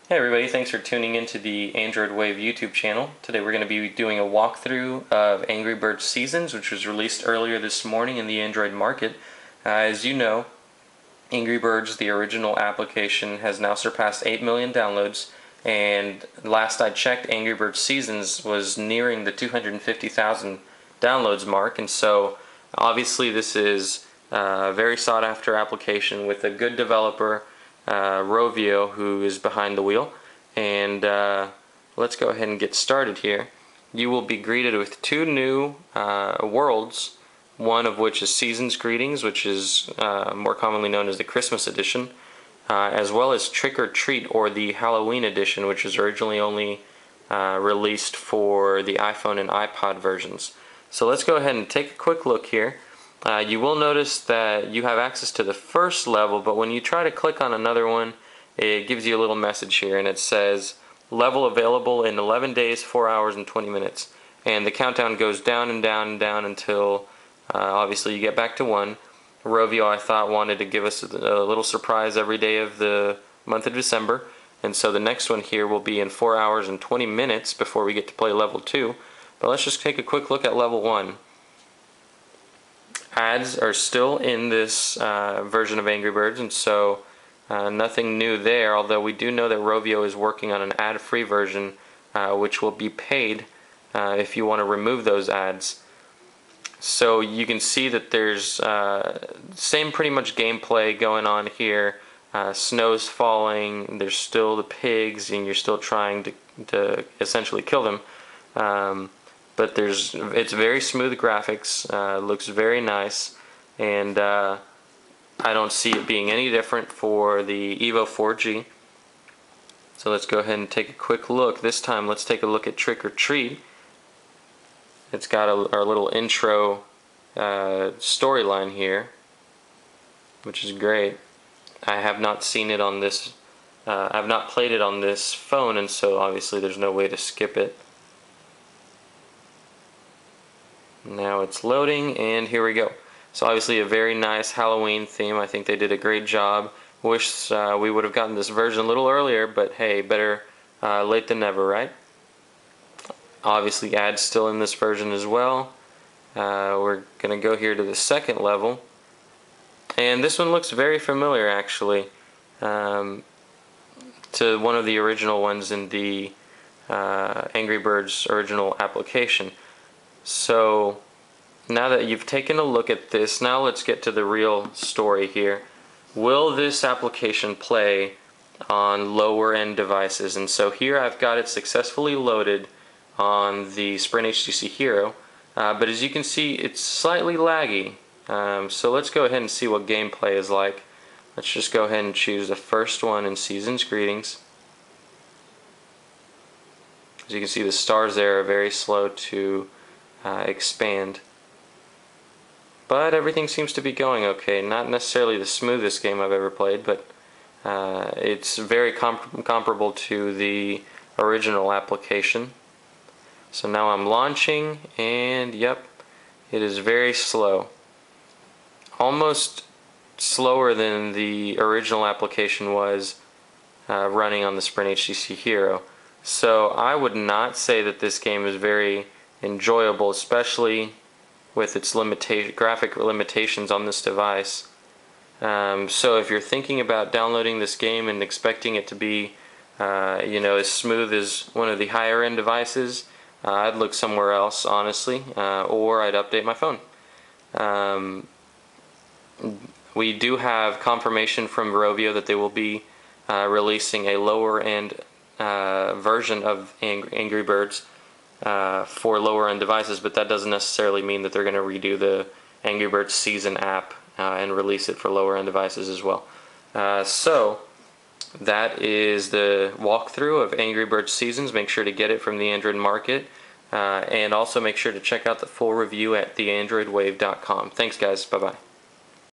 Hey everybody, thanks for tuning into the Android Wave YouTube channel. Today we're going to be doing a walkthrough of Angry Birds Seasons, which was released earlier this morning in the Android market. As you know, Angry Birds, the original application, has now surpassed 8 million downloads, and last I checked, Angry Birds Seasons was nearing the 250,000 downloads mark, and so obviously this is a very sought after application with a good developer, Rovio, who is behind the wheel. And let's go ahead and get started here. You will be greeted with two new worlds, one of which is Seasons Greetings, which is more commonly known as the Christmas edition, as well as Trick or Treat, or the Halloween edition, which was originally only released for the iPhone and iPod versions. So let's go ahead and take a quick look here. You will notice that you have access to the first level, but when you try to click on another one, it gives you a little message here, and it says level available in 11 days, 4 hours, and 20 minutes. And the countdown goes down and down and down until obviously you get back to 1. Rovio, I thought, wanted to give us a little surprise every day of the month of December, and so the next one here will be in 4 hours and 20 minutes before we get to play level 2. But let's just take a quick look at level 1. Ads are still in this version of Angry Birds, and so nothing new there, although we do know that Rovio is working on an ad-free version which will be paid if you want to remove those ads. So you can see that there's same pretty much gameplay going on here. Snow's falling, there's still the pigs, and you're still trying to essentially kill them. But it's very smooth graphics, looks very nice, and I don't see it being any different for the Evo 4G. So let's go ahead and take a quick look. This time let's take a look at Trick or Treat. It's got our little intro storyline here, which is great. I have not seen it on this, I've not played it on this phone, and so obviously there's no way to skip it. Now it's loading, and here we go. So obviously a very nice Halloween theme. I think they did a great job. Wish we would have gotten this version a little earlier, but hey, better late than never, right? Obviously ads still in this version as well. We're going to go here to the second level, and this one looks very familiar actually to one of the original ones in the Angry Birds original application. So now that you've taken a look at this, now let's get to the real story here. Will this application play on lower end devices? And so here I've got it successfully loaded on the Sprint HTC Hero, but as you can see, it's slightly laggy. So let's go ahead and see what gameplay is like. Let's just go ahead and choose the first one in Seasons Greetings. As you can see, the stars there are very slow to expand, but everything seems to be going okay. Not necessarily the smoothest game I've ever played, but it's very comparable to the original application. So now I'm launching, and yep, it is very slow, almost slower than the original application was running on the Sprint HTC Hero. So I would not say that this game is very enjoyable, especially with its graphic limitations on this device. So if you're thinking about downloading this game and expecting it to be as smooth as one of the higher end devices, I'd look somewhere else, honestly, or I'd update my phone. We do have confirmation from Rovio that they will be releasing a lower end version of Angry Birds for lower end devices, but that doesn't necessarily mean that they're going to redo the Angry Birds Season app and release it for lower end devices as well. So that is the walkthrough of Angry Birds Seasons. Make sure to get it from the Android market, and also make sure to check out the full review at theandroidwave.com. Thanks guys, bye bye.